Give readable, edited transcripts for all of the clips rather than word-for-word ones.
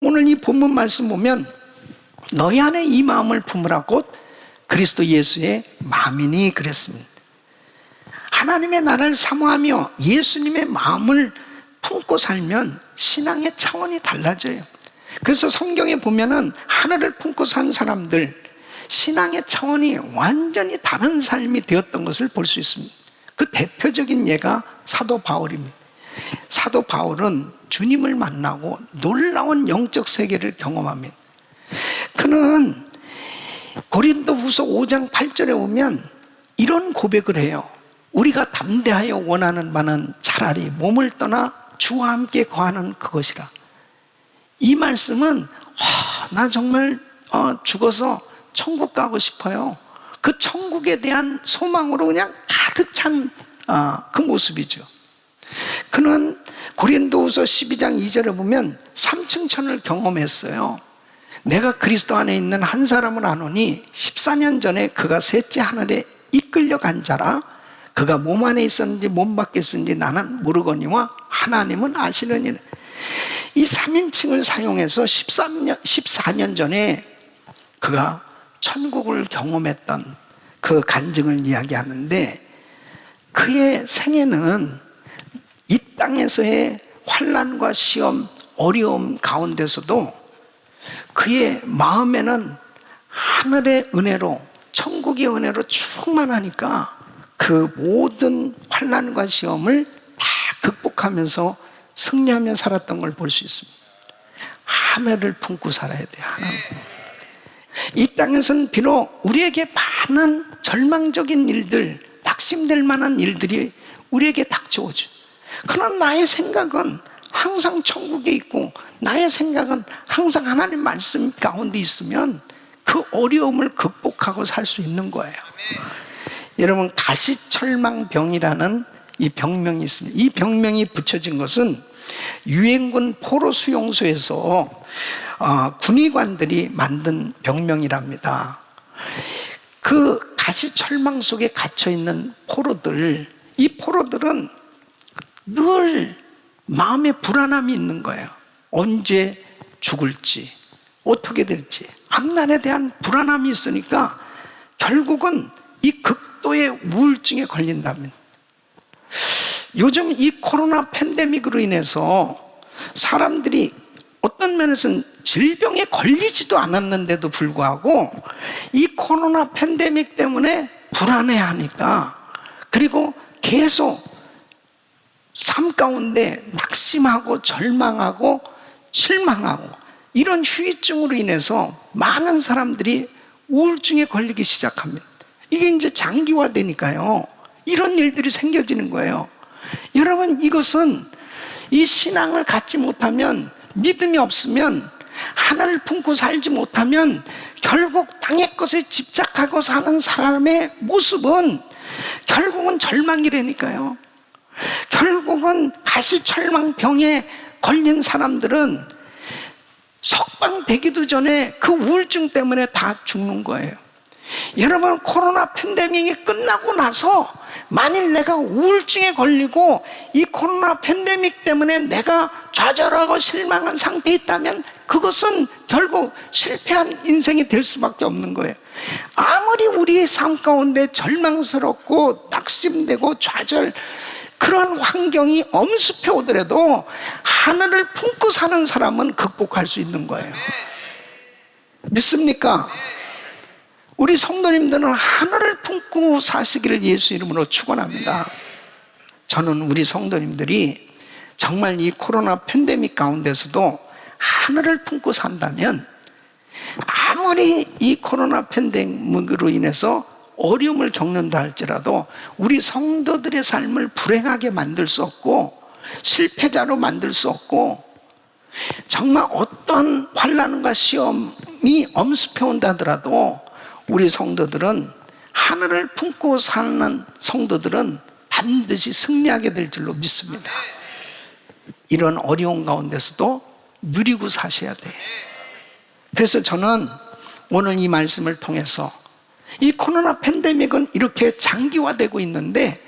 오늘 이 본문 말씀 보면 너희 안에 이 마음을 품으라 곧 그리스도 예수의 마음이니 그랬습니다. 하나님의 나라를 사모하며 예수님의 마음을 품고 살면 신앙의 차원이 달라져요. 그래서 성경에 보면은 하늘을 품고 산 사람들 신앙의 차원이 완전히 다른 삶이 되었던 것을 볼 수 있습니다. 그 대표적인 예가 사도 바울입니다. 사도 바울은 주님을 만나고 놀라운 영적 세계를 경험합니다. 그는 고린도후서 5장 8절에 보면 이런 고백을 해요. 우리가 담대하여 원하는 바는 차라리 몸을 떠나 주와 함께 거하는 그것이라. 이 말씀은 나 정말 죽어서 천국 가고 싶어요. 그 천국에 대한 소망으로 그냥 가득 찬 그 모습이죠. 그는 고린도후서 12장 2절에 보면 삼층천을 경험했어요. 내가 그리스도 안에 있는 한 사람을 아노니 14년 전에 그가 셋째 하늘에 이끌려간 자라. 그가 몸 안에 있었는지 몸 밖에 있었는지 나는 모르거니와 하나님은 아시느니라. 이 3인칭을 사용해서 14년 전에 그가 천국을 경험했던 그 간증을 이야기하는데, 그의 생애는 이 땅에서의 환난과 시험, 어려움 가운데서도 그의 마음에는 하늘의 은혜로, 천국의 은혜로 충만하니까 그 모든 환난과 시험을 다 극복하면서 승리하며 살았던 걸 볼 수 있습니다. 하늘을 품고 살아야 돼요. 하늘. 이 땅에서는 비록 우리에게 많은 절망적인 일들, 낙심될 만한 일들이 우리에게 닥쳐오죠. 그러나 나의 생각은 항상 천국에 있고 나의 생각은 항상 하나님 말씀 가운데 있으면 그 어려움을 극복하고 살 수 있는 거예요. 여러분, 가시철망병이라는 이 병명이 있습니다. 이 병명이 붙여진 것은 유엔군 포로 수용소에서 군의관들이 만든 병명이랍니다. 그 가시철망 속에 갇혀있는 포로들, 이 포로들은 늘 마음에 불안함이 있는 거예요. 언제 죽을지, 어떻게 될지, 앞날에 대한 불안함이 있으니까 결국은 이 극도의 우울증에 걸린답니다. 요즘 이 코로나 팬데믹으로 인해서 사람들이 어떤 면에서는 질병에 걸리지도 않았는데도 불구하고 이 코로나 팬데믹 때문에 불안해하니까, 그리고 계속 삶 가운데 낙심하고 절망하고 실망하고 이런 후유증으로 인해서 많은 사람들이 우울증에 걸리기 시작합니다. 이게 이제 장기화되니까요, 이런 일들이 생겨지는 거예요. 여러분, 이것은 이 신앙을 갖지 못하면, 믿음이 없으면, 하나를 품고 살지 못하면 결국 땅의 것에 집착하고 사는 사람의 모습은 결국은 절망이라니까요. 결국은 가시철망병에 걸린 사람들은 석방되기도 전에 그 우울증 때문에 다 죽는 거예요. 여러분, 코로나 팬데믹이 끝나고 나서 만일 내가 우울증에 걸리고 이 코로나 팬데믹 때문에 내가 좌절하고 실망한 상태에 있다면 그것은 결국 실패한 인생이 될 수밖에 없는 거예요. 아무리 우리의 삶 가운데 절망스럽고 낙심되고 좌절, 그런 환경이 엄습해 오더라도 하늘을 품고 사는 사람은 극복할 수 있는 거예요. 믿습니까? 우리 성도님들은 하늘을 품고 사시기를 예수 이름으로 축원합니다. 저는 우리 성도님들이 정말 이 코로나 팬데믹 가운데서도 하늘을 품고 산다면, 아무리 이 코로나 팬데믹으로 인해서 어려움을 겪는다 할지라도 우리 성도들의 삶을 불행하게 만들 수 없고 실패자로 만들 수 없고, 정말 어떤 환난과 시험이 엄습해 온다 하더라도 우리 성도들은, 하늘을 품고 사는 성도들은 반드시 승리하게 될 줄로 믿습니다. 이런 어려운 가운데서도 누리고 사셔야 돼요. 그래서 저는 오늘 이 말씀을 통해서 이 코로나 팬데믹은 이렇게 장기화되고 있는데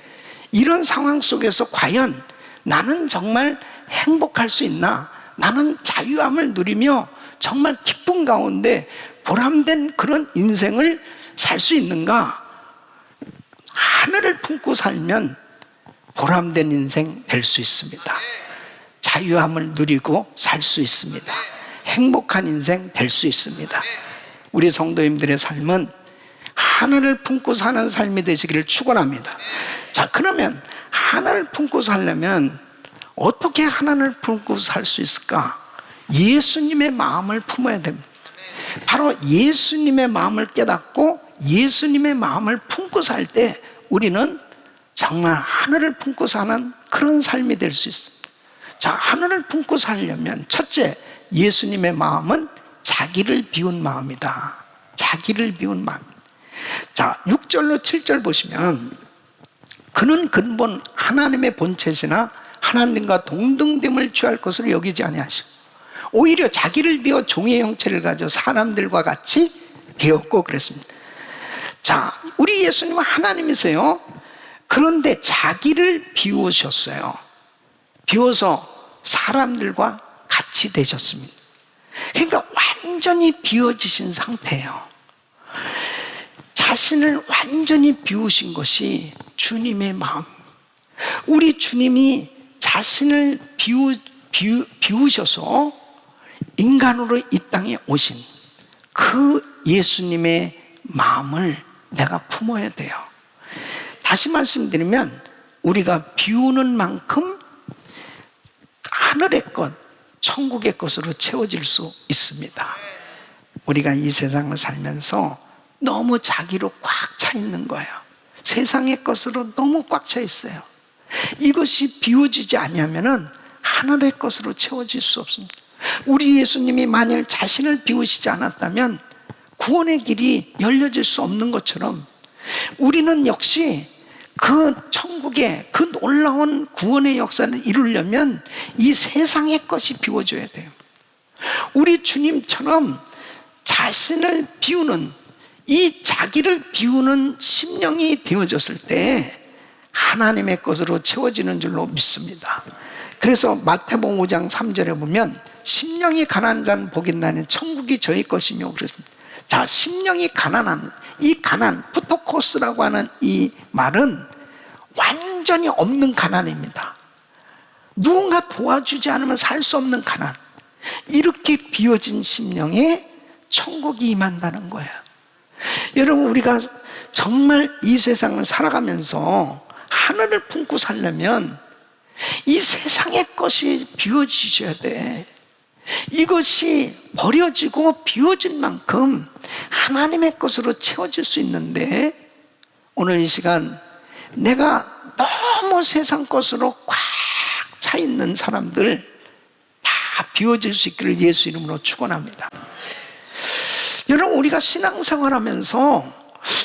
이런 상황 속에서 과연 나는 정말 행복할 수 있나? 나는 자유함을 누리며 정말 기쁨 가운데 보람된 그런 인생을 살 수 있는가? 하늘을 품고 살면 보람된 인생 될 수 있습니다. 자유함을 누리고 살 수 있습니다. 행복한 인생 될 수 있습니다. 우리 성도님들의 삶은 하늘을 품고 사는 삶이 되시기를 축원합니다. 자, 그러면 하늘을 품고 살려면 어떻게 하늘을 품고 살 수 있을까? 예수님의 마음을 품어야 됩니다. 바로 예수님의 마음을 깨닫고 예수님의 마음을 품고 살 때 우리는 정말 하늘을 품고 사는 그런 삶이 될 수 있습니다. 자, 하늘을 품고 살려면 첫째, 예수님의 마음은 자기를 비운 마음이다. 자기를 비운 마음. 자, 6절로 7절 보시면 그는 근본 하나님의 본체시나 하나님과 동등됨을 취할 것으로 여기지 아니하시고 오히려 자기를 비워 종의 형체를 가져 사람들과 같이 되었고 그랬습니다. 자, 우리 예수님은 하나님이세요. 그런데 자기를 비우셨어요. 비워서 사람들과 같이 되셨습니다. 그러니까 완전히 비워지신 상태예요. 자신을 완전히 비우신 것이 주님의 마음. 우리 주님이 자신을 비우셔서 인간으로 이 땅에 오신 그 예수님의 마음을 내가 품어야 돼요. 다시 말씀드리면 우리가 비우는 만큼 하늘의 것, 천국의 것으로 채워질 수 있습니다. 우리가 이 세상을 살면서 너무 자기로 꽉 차 있는 거예요. 세상의 것으로 너무 꽉 차 있어요. 이것이 비워지지 않으면은 하늘의 것으로 채워질 수 없습니다. 우리 예수님이 만일 자신을 비우시지 않았다면 구원의 길이 열려질 수 없는 것처럼 우리는 역시 그 천국의 그 놀라운 구원의 역사를 이루려면 이 세상의 것이 비워져야 돼요. 우리 주님처럼 자신을 비우는 이 자기를 비우는 심령이 되어졌을 때 하나님의 것으로 채워지는 줄로 믿습니다. 그래서 마태복음 5장 3절에 보면 심령이 가난한 자는 복이 있나니 천국이 저희 것이며 그랬습니다. 자, 심령이 가난한 이 가난, 푸토코스라고 하는 이 말은 완전히 없는 가난입니다. 누군가 도와주지 않으면 살 수 없는 가난. 이렇게 비워진 심령에 천국이 임한다는 거예요. 여러분, 우리가 정말 이 세상을 살아가면서 하늘을 품고 살려면 이 세상의 것이 비워지셔야 돼. 이것이 버려지고 비워진 만큼 하나님의 것으로 채워질 수 있는데 오늘 이 시간 내가 너무 세상 것으로 꽉 차 있는 사람들 다 비워질 수 있기를 예수 이름으로 축원합니다. 여러분, 우리가 신앙생활하면서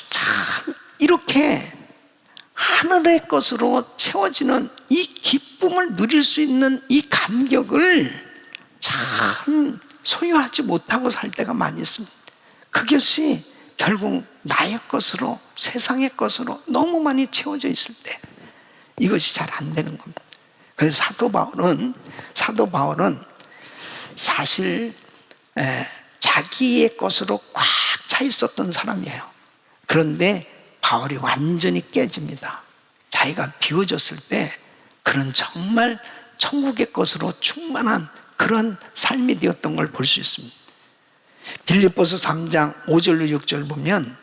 참 이렇게 하늘의 것으로 채워지는 이 기쁨을 누릴 수 있는 이 감격을 참 소유하지 못하고 살 때가 많이 있습니다. 그것이 결국 나의 것으로, 세상의 것으로 너무 많이 채워져 있을 때 이것이 잘 안 되는 겁니다. 그래서 사도 바울은 사실 자기의 것으로 꽉 차 있었던 사람이에요. 그런데 바울이 완전히 깨집니다. 자기가 비워졌을 때 그런 정말 천국의 것으로 충만한 그런 삶이 되었던 걸 볼 수 있습니다. 빌립보서 3장 5절로 6절 보면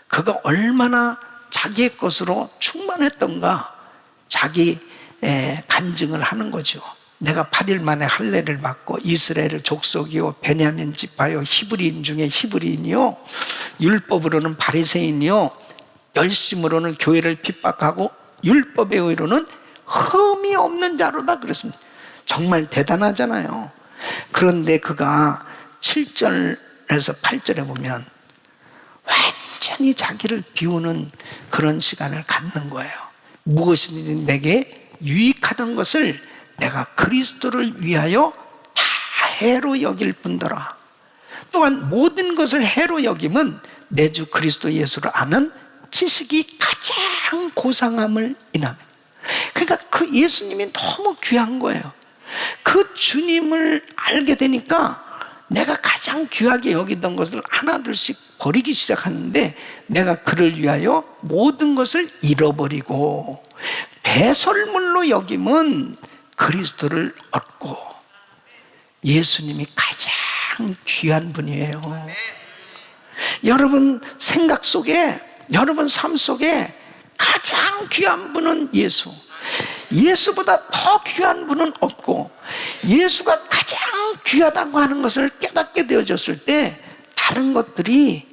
그가 얼마나 자기의 것으로 충만했던가 자기 간증을 하는 거죠. 내가 8일 만에 할례를 받고 이스라엘 족속이요 베냐민 지파요 히브리인 중에 히브리인이요 율법으로는 바리새인이요 열심으로는 교회를 핍박하고 율법의 의로는 흠이 없는 자로다 그랬습니다. 정말 대단하잖아요. 그런데 그가 7절에서 8절에 보면 완전히 자기를 비우는 그런 시간을 갖는 거예요. 무엇이든지 내게 유익하던 것을 내가 그리스도를 위하여 다 해로 여길 뿐더라. 또한 모든 것을 해로 여김은 내 주 그리스도 예수를 아는 지식이 가장 고상함을 인하며. 그러니까 그 예수님이 너무 귀한 거예요. 그 주님을 알게 되니까 내가 가장 귀하게 여기던 것을 하나둘씩 버리기 시작하는데, 내가 그를 위하여 모든 것을 잃어버리고 배설물로 여김은 그리스도를 얻고. 예수님이 가장 귀한 분이에요. 여러분 생각 속에, 여러분 삶 속에 가장 귀한 분은 예수. 예수보다 더 귀한 분은 없고, 예수가 가장 귀하다고 하는 것을 깨닫게 되어졌을 때 다른 것들이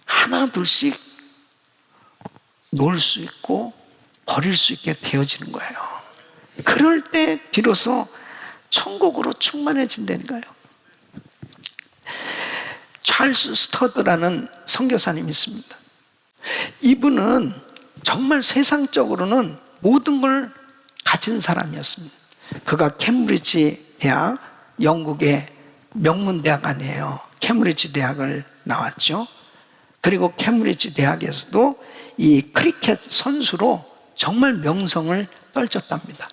하나 둘씩 놓을 수 있고 버릴 수 있게 되어지는 거예요. 그럴 때 비로소 천국으로 충만해진다는 거예요. 찰스 스터드라는 선교사님이 있습니다. 이분은 정말 세상적으로는 모든 걸 가진 사람이었습니다. 그가 케임브리지 대학, 영국의 명문대학 아니에요. 케임브리지 대학을 나왔죠. 그리고 케임브리지 대학에서도 이 크리켓 선수로 정말 명성을 떨쳤답니다.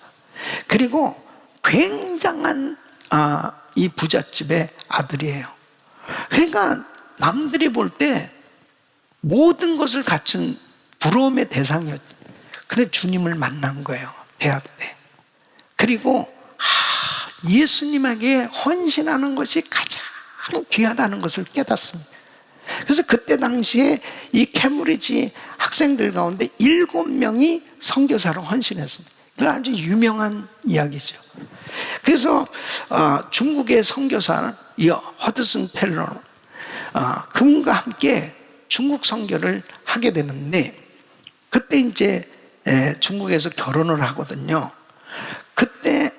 그리고 굉장한 이 부잣집의 아들이에요. 그러니까 남들이 볼 때 모든 것을 갖춘 부러움의 대상이었죠. 근데 주님을 만난 거예요, 대학 때. 그리고 예수님에게 헌신하는 것이 가장 귀하다는 것을 깨닫습니다. 그래서 그때 당시에 이 케임브리지 학생들 가운데 7명이 선교사로 헌신했습니다. 이거 아주 유명한 이야기죠. 그래서 중국의 선교사 허드슨 텔러, 그분과 함께 중국 선교를 하게 되는데, 그때 이제 중국에서 결혼을 하거든요. 그때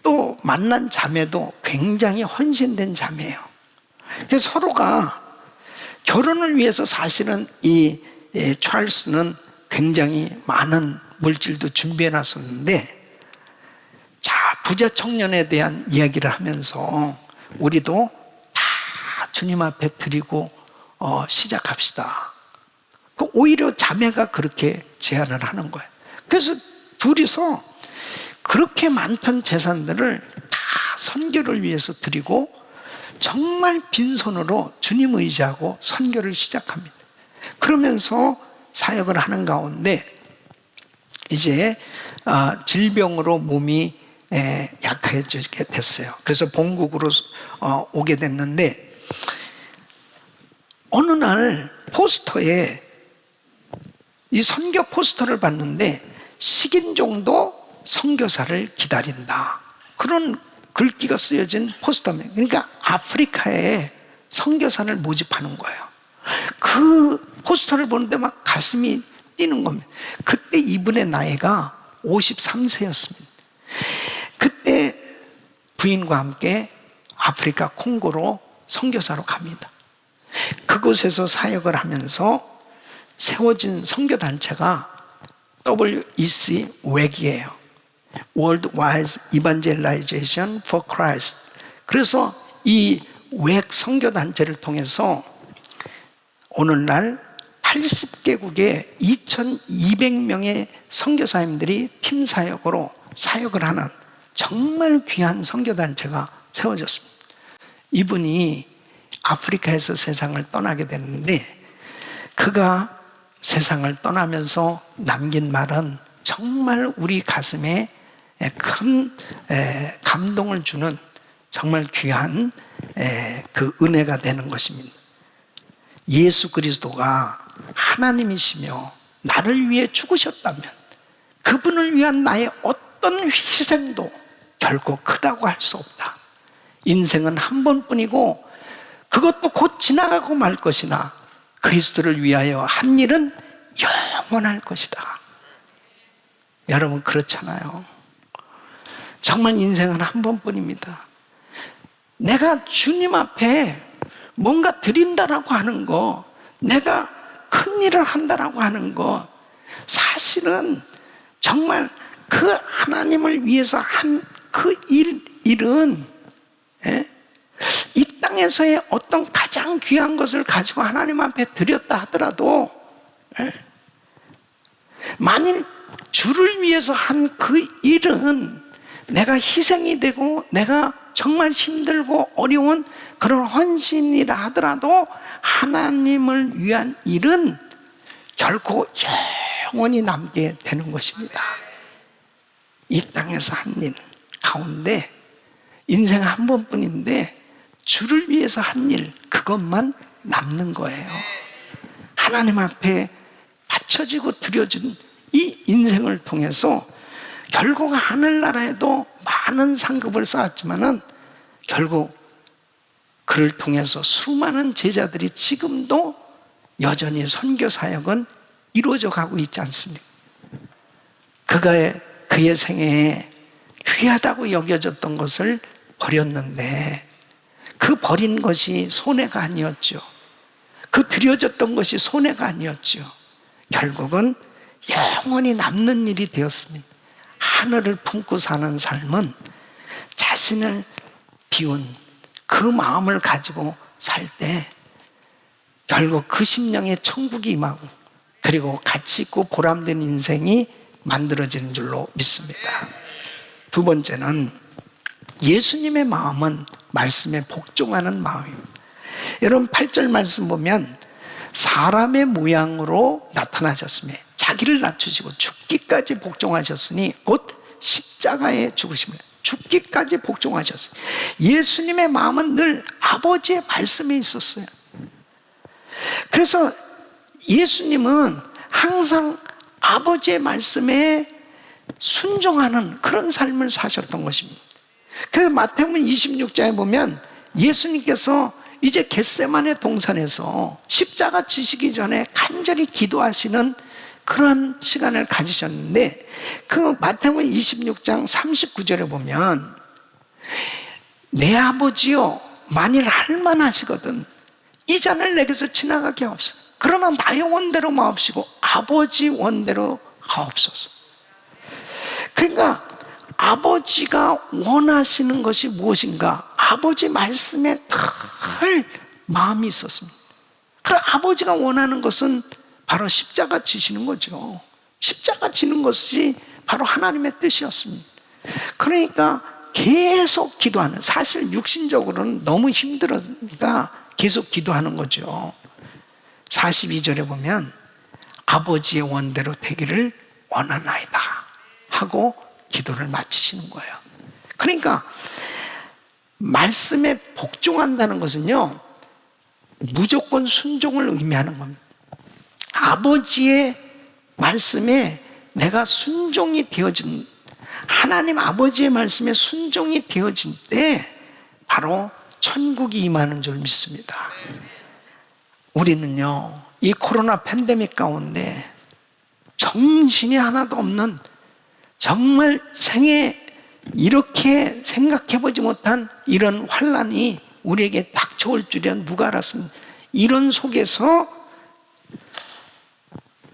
또 만난 자매도 굉장히 헌신된 자매예요. 그래서 서로가 결혼을 위해서 사실은 이 찰스는 굉장히 많은 물질도 준비해 놨었는데, 자, 부자 청년에 대한 이야기를 하면서 우리도 다 주님 앞에 드리고 시작합시다. 오히려 자매가 그렇게 제안을 하는 거예요. 그래서 둘이서 그렇게 많던 재산들을 다 선교를 위해서 드리고 정말 빈손으로 주님 의지하고 선교를 시작합니다. 그러면서 사역을 하는 가운데 이제 질병으로 몸이 약해지게 됐어요. 그래서 본국으로 오게 됐는데, 어느 날 포스터에 이 선교 포스터를 봤는데 식인종도 선교사를 기다린다, 그런 글귀가 쓰여진 포스터입니다. 그러니까 아프리카에 선교사를 모집하는 거예요. 그 포스터를 보는데 막 가슴이 뛰는 겁니다. 그때 이분의 나이가 53세였습니다. 그때 부인과 함께 아프리카 콩고로 선교사로 갑니다. 그곳에서 사역을 하면서 세워진 선교단체가 WEC 웩이에요. Worldwide Evangelization for Christ. 그래서 이 웩 선교단체를 통해서 오늘날 80개국에 2200명의 선교사님들이 팀 사역으로 사역을 하는 정말 귀한 선교단체가 세워졌습니다. 이분이 아프리카에서 세상을 떠나게 됐는데, 그가 세상을 떠나면서 남긴 말은 정말 우리 가슴에 큰 감동을 주는 정말 귀한 그 은혜가 되는 것입니다. 예수 그리스도가 하나님이시며 나를 위해 죽으셨다면 그분을 위한 나의 어떤 희생도 결코 크다고 할 수 없다. 인생은 한 번뿐이고 그것도 곧 지나가고 말 것이나 그리스도를 위하여 한 일은 영원할 것이다. 여러분, 그렇잖아요. 정말 인생은 한 번뿐입니다. 내가 주님 앞에 뭔가 드린다라고 하는 거, 내가 큰 일을 한다라고 하는 거, 사실은 정말 그 그 하나님을 위해서 한 그 일은, 예? 이 땅에서의 어떤 가장 귀한 것을 가지고 하나님 앞에 드렸다 하더라도, 예? 만일 주를 위해서 한 그 일은 내가 희생이 되고 내가 정말 힘들고 어려운 그런 헌신이라 하더라도 하나님을 위한 일은 결코 영원히 남게 되는 것입니다. 이 땅에서 한 일 가운데 인생 한 번뿐인데 주를 위해서 한 일, 그것만 남는 거예요. 하나님 앞에 바쳐지고 드려진 이 인생을 통해서 결국 하늘나라에도 많은 상급을 쌓았지만은 결국 그를 통해서 수많은 제자들이 지금도 여전히 선교 사역은 이루어져 가고 있지 않습니까? 그의 생애에 귀하다고 여겨졌던 것을 버렸는데 그 버린 것이 손해가 아니었죠. 그 드려졌던 것이 손해가 아니었죠. 결국은 영원히 남는 일이 되었습니다. 하늘을 품고 사는 삶은 자신을 비운 그 마음을 가지고 살 때 결국 그 심령에 천국이 임하고 그리고 가치 있고 보람된 인생이 만들어지는 줄로 믿습니다. 두 번째는 예수님의 마음은 말씀에 복종하는 마음입니다. 여러분 8절 말씀 보면 사람의 모양으로 나타나셨으며 자기를 낮추시고 죽기까지 복종하셨으니 곧 십자가에 죽으시며 죽기까지 복종하셨어요. 예수님의 마음은 늘 아버지의 말씀에 있었어요. 그래서 예수님은 항상 아버지의 말씀에 순종하는 그런 삶을 사셨던 것입니다. 그래서 마태복음 26장에 보면 예수님께서 이제 겟세마네 동산에서 십자가 지시기 전에 간절히 기도하시는 그런 시간을 가지셨는데 그 마태복음 26장 39절에 보면 내 아버지여 만일 할만하시거든 이 잔을 내게서 지나가게 하옵소서. 그러나 나의 원대로 마옵시고 아버지 원대로 하옵소서. 그러니까 아버지가 원하시는 것이 무엇인가? 아버지 말씀에 늘 마음이 있었습니다. 그럼 아버지가 원하는 것은 바로 십자가 지시는 거죠. 십자가 지는 것이 바로 하나님의 뜻이었습니다. 그러니까 계속 기도하는, 사실 육신적으로는 너무 힘들으니까 계속 기도하는 거죠. 42절에 보면 아버지의 원대로 되기를 원하나이다 하고 기도를 마치시는 거예요. 그러니까 말씀에 복종한다는 것은요 무조건 순종을 의미하는 겁니다. 아버지의 말씀에 내가 순종이 되어진, 하나님 아버지의 말씀에 순종이 되어진 때 바로 천국이 임하는 줄 믿습니다. 우리는요 이 코로나 팬데믹 가운데 정신이 하나도 없는, 정말 생애 이렇게 생각해보지 못한 이런 환난이 우리에게 닥쳐올 줄이야 누가 알았습니까? 이런 속에서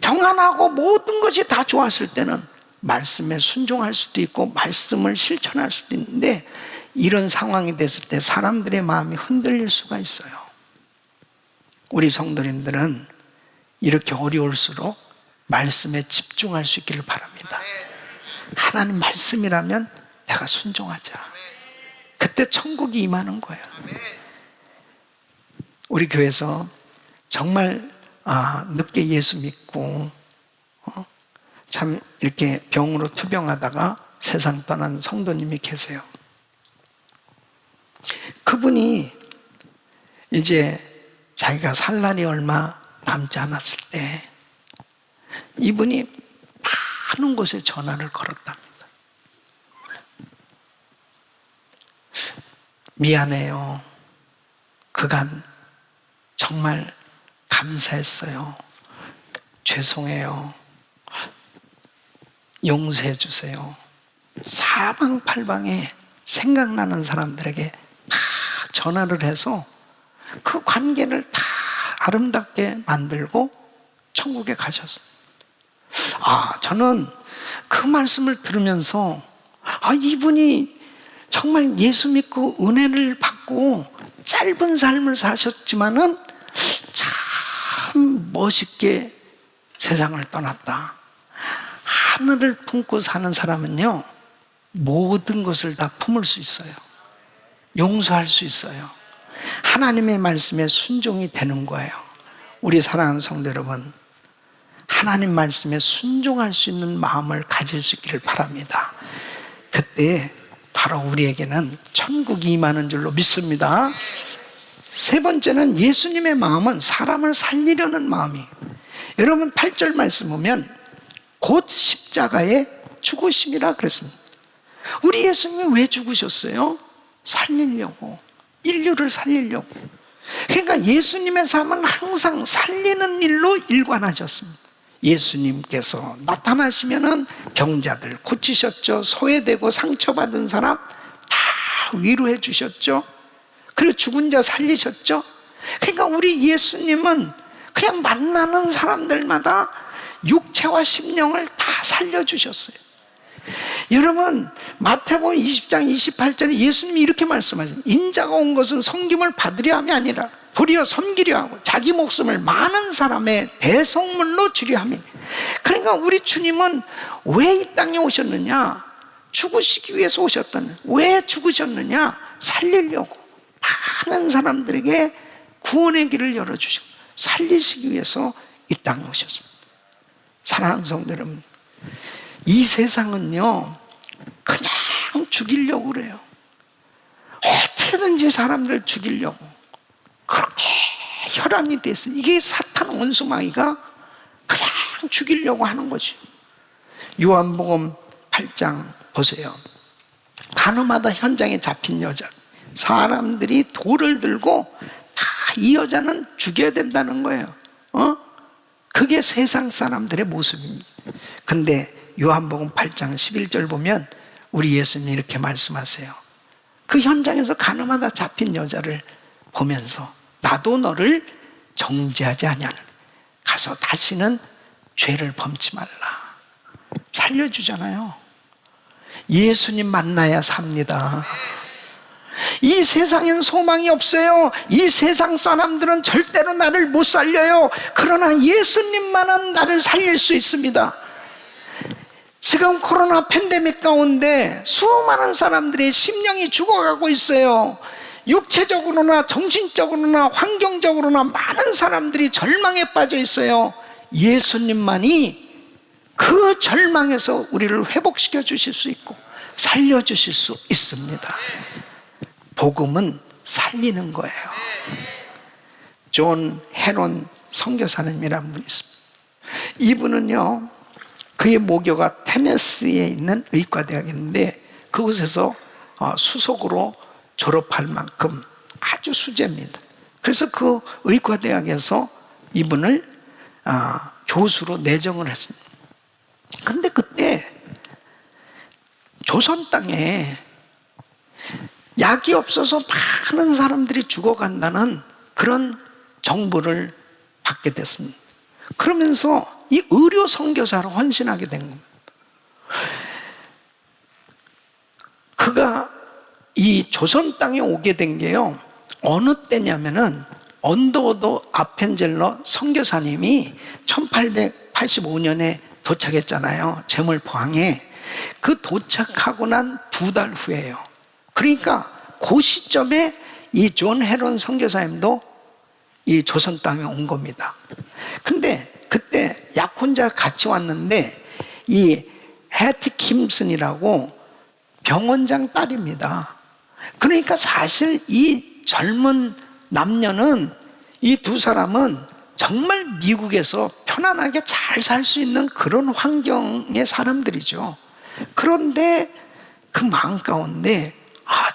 평안하고 모든 것이 다 좋았을 때는 말씀에 순종할 수도 있고 말씀을 실천할 수도 있는데 이런 상황이 됐을 때 사람들의 마음이 흔들릴 수가 있어요. 우리 성도님들은 이렇게 어려울수록 말씀에 집중할 수 있기를 바랍니다. 하나님 말씀이라면 내가 순종하자. 그때 천국이 임하는 거예요. 우리 교회에서 정말 늦게 예수 믿고 참 이렇게 병으로 투병하다가 세상 떠난 성도님이 계세요. 그분이 이제 자기가 살 날이 얼마 남지 않았을 때 이분이 많은 곳에 전화를 걸었답니다. 미안해요. 그간 정말 감사했어요. 죄송해요. 용서해 주세요. 사방팔방에 생각나는 사람들에게 다 전화를 해서 그 관계를 다 아름답게 만들고 천국에 가셨어요. 저는 그 말씀을 들으면서 이분이 정말 예수 믿고 은혜를 받고 짧은 삶을 사셨지만은 참 멋있게 세상을 떠났다. 하늘을 품고 사는 사람은요, 모든 것을 다 품을 수 있어요. 용서할 수 있어요. 하나님의 말씀에 순종이 되는 거예요. 우리 사랑하는 성도 여러분, 하나님 말씀에 순종할 수 있는 마음을 가질 수 있기를 바랍니다. 그때 바로 우리에게는 천국이 임하는 줄로 믿습니다. 세 번째는 예수님의 마음은 사람을 살리려는 마음이에요. 여러분 8절 말씀 보면 곧 십자가에 죽으심이라 그랬습니다. 우리 예수님이 왜 죽으셨어요? 살리려고, 인류를 살리려고. 그러니까 예수님의 삶은 항상 살리는 일로 일관하셨습니다. 예수님께서 나타나시면은 병자들 고치셨죠. 소외되고 상처받은 사람 다 위로해 주셨죠. 그리고 죽은 자 살리셨죠. 그러니까 우리 예수님은 그냥 만나는 사람들마다 육체와 심령을 다 살려주셨어요. 여러분 마태복음 20장 28절에 예수님이 이렇게 말씀하십니다. 인자가 온 것은 섬김을 받으려 함이 아니라 도리어 섬기려 하고 자기 목숨을 많은 사람의 대속물로 주려 함이니. 그러니까 우리 주님은 왜 이 땅에 오셨느냐? 죽으시기 위해서 오셨다는. 왜 죽으셨느냐? 살리려고 많은 사람들에게 구원의 길을 열어주시고 살리시기 위해서 이 땅에 오셨습니다. 사랑하는 성도 여러분, 이 세상은요 그냥 죽이려고 그래요. 어떻게든지 사람들 죽이려고 그렇게 혈안이 됐어요. 이게 사탄 원수마귀가 그냥 죽이려고 하는 거죠. 요한복음 8장 보세요. 가늠하다 현장에 잡힌 여자, 사람들이 돌을 들고 다 이 여자는 죽여야 된다는 거예요. 그게 세상 사람들의 모습입니다. 근데 요한복음 8장 11절 보면 우리 예수님이 이렇게 말씀하세요. 그 현장에서 가늠하다 잡힌 여자를 보면서 나도 너를 정죄하지 아니하노니 가서 다시는 죄를 범치 말라. 살려주잖아요. 예수님 만나야 삽니다. 이 세상엔 소망이 없어요. 이 세상 사람들은 절대로 나를 못 살려요. 그러나 예수님만은 나를 살릴 수 있습니다. 지금 코로나 팬데믹 가운데 수많은 사람들의 심령이 죽어가고 있어요. 육체적으로나 정신적으로나 환경적으로나 많은 사람들이 절망에 빠져 있어요. 예수님만이 그 절망에서 우리를 회복시켜 주실 수 있고 살려 주실 수 있습니다. 복음은 살리는 거예요. 존 헤론 선교사님이라는 분이 있습니다. 이분은요, 그의 모교가 테네시에 있는 의과대학인데 그곳에서 수석으로 졸업할 만큼 아주 수재입니다. 그래서 그 의과대학에서 이분을 교수로 내정을 했습니다. 근데 그때 조선 땅에 약이 없어서 많은 사람들이 죽어간다는 그런 정보를 받게 됐습니다. 그러면서 이 의료 선교사로 헌신하게 된 겁니다. 그가 이 조선 땅에 오게 된 게요, 어느 때냐면은 언더워드 아펜젤러 선교사님이 1885년에 도착했잖아요. 제물포항에. 그 도착하고 난 2달 후에요. 그러니까 그 시점에 이 존 헤론 선교사님도 이 조선 땅에 온 겁니다. 근데 그때 약혼자 같이 왔는데 이 해티킴슨이라고 병원장 딸입니다. 그러니까 사실 이 젊은 남녀는, 이 두 사람은 정말 미국에서 편안하게 잘 살 수 있는 그런 환경의 사람들이죠. 그런데 그 마음 가운데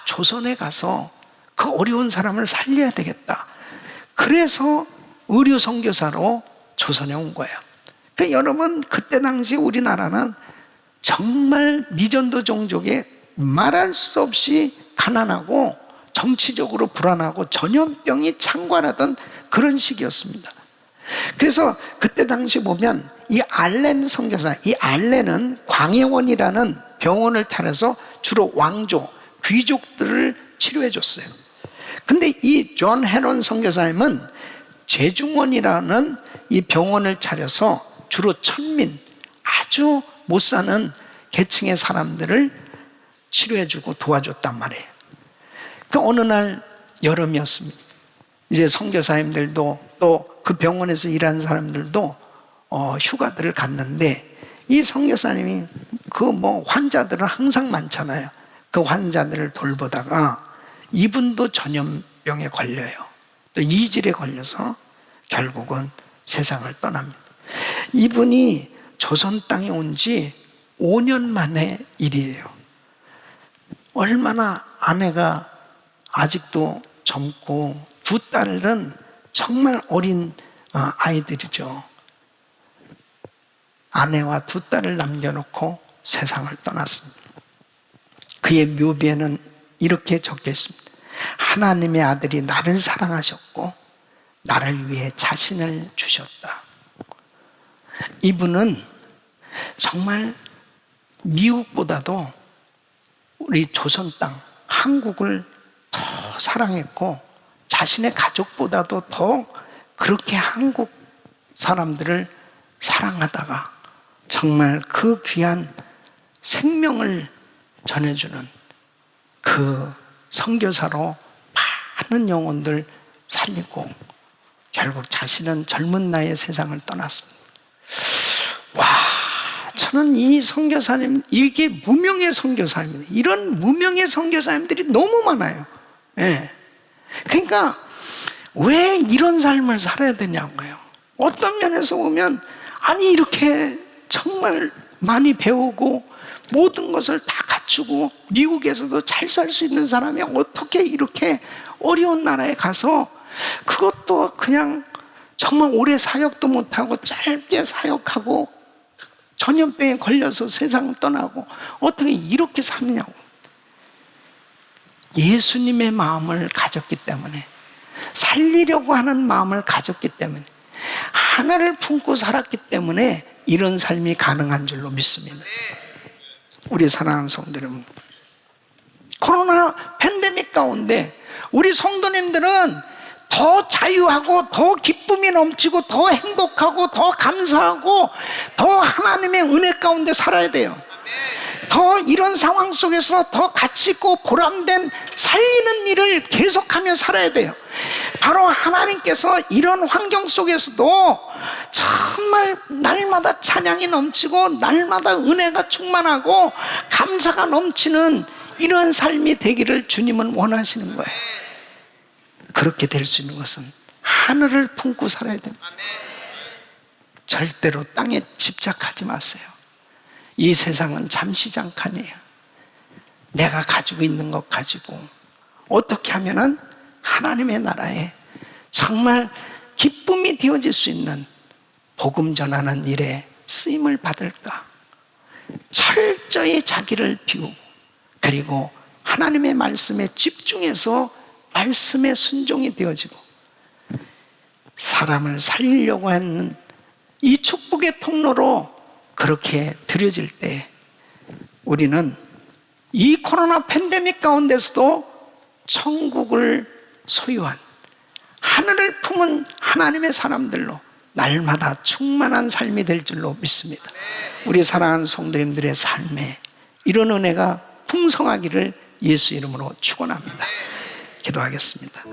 조선에 가서 그 어려운 사람을 살려야 되겠다. 그래서 의료 선교사로 조선에 온 거예요. 그러니까 여러분, 그때 당시 우리나라는 정말 미전도 종족에 말할 수 없이 가난하고 정치적으로 불안하고 전염병이 창궐하던 그런 시기였습니다. 그래서 그때 당시 보면 이 알렌 선교사, 이 알렌은 광해원이라는 병원을 차려서 주로 왕조, 귀족들을 치료해 줬어요. 근데 이 존 헤론 선교사님은 재중원이라는 이 병원을 차려서 주로 천민, 아주 못 사는 계층의 사람들을 치료해주고 도와줬단 말이에요. 그 어느 날 여름이었습니다. 이제 선교사님들도 또 그 병원에서 일하는 사람들도 휴가들을 갔는데, 이 선교사님이 그 환자들은 항상 많잖아요. 그 환자들을 돌보다가 이분도 전염병에 걸려요. 또 이질에 걸려서 결국은 세상을 떠납니다. 이분이 조선 땅에 온 지 5년 만의 일이에요. 얼마나 아내가 아직도 젊고 두 딸은 정말 어린 아이들이죠. 아내와 두 딸을 남겨놓고 세상을 떠났습니다. 그의 묘비에는 이렇게 적혀 있습니다. 하나님의 아들이 나를 사랑하셨고 나를 위해 자신을 주셨다. 이분은 정말 미국보다도 우리 조선 땅, 한국을 더 사랑했고 자신의 가족보다도 더 그렇게 한국 사람들을 사랑하다가 정말 그 귀한 생명을 전해주는 그 선교사로 많은 영혼들 살리고 결국 자신은 젊은 나이에 세상을 떠났습니다. 와, 저는 이 선교사님, 이게 무명의 선교사님입니다. 이런 무명의 선교사님들이 너무 많아요. 예. 그러니까 왜 이런 삶을 살아야 되냐고요. 어떤 면에서 보면 아니 이렇게 정말 많이 배우고 모든 것을 다 갖추고 미국에서도 잘 살 수 있는 사람이 어떻게 이렇게 어려운 나라에 가서, 그것도 그냥 정말 오래 사역도 못하고 짧게 사역하고 전염병에 걸려서 세상 떠나고 어떻게 이렇게 사느냐고. 예수님의 마음을 가졌기 때문에, 살리려고 하는 마음을 가졌기 때문에, 하나를 품고 살았기 때문에 이런 삶이 가능한 줄로 믿습니다. 우리 사랑하는 성도 여러분, 코로나 팬데믹 가운데 우리 성도님들은 더 자유하고 더 기쁨이 넘치고 더 행복하고 더 감사하고 더 하나님의 은혜 가운데 살아야 돼요. 더 이런 상황 속에서 더 가치 있고 보람된 살리는 일을 계속하며 살아야 돼요. 바로 하나님께서 이런 환경 속에서도 정말 날마다 찬양이 넘치고 날마다 은혜가 충만하고 감사가 넘치는 이런 삶이 되기를 주님은 원하시는 거예요. 그렇게 될 수 있는 것은 하늘을 품고 살아야 됩니다. 절대로 땅에 집착하지 마세요. 이 세상은 잠시 잠깐이에요. 내가 가지고 있는 것 가지고 어떻게 하면은 하나님의 나라에 정말 기쁨이 되어질 수 있는 복음 전하는 일에 쓰임을 받을까? 철저히 자기를 비우고, 그리고 하나님의 말씀에 집중해서 말씀에 순종이 되어지고 사람을 살리려고 하는 이 축복의 통로로 그렇게 드려질 때 우리는 이 코로나 팬데믹 가운데서도 천국을 소유한 하늘을 품은 하나님의 사람들로 날마다 충만한 삶이 될 줄로 믿습니다. 우리 사랑하는 성도님들의 삶에 이런 은혜가 풍성하기를 예수 이름으로 축원합니다. 기도하겠습니다.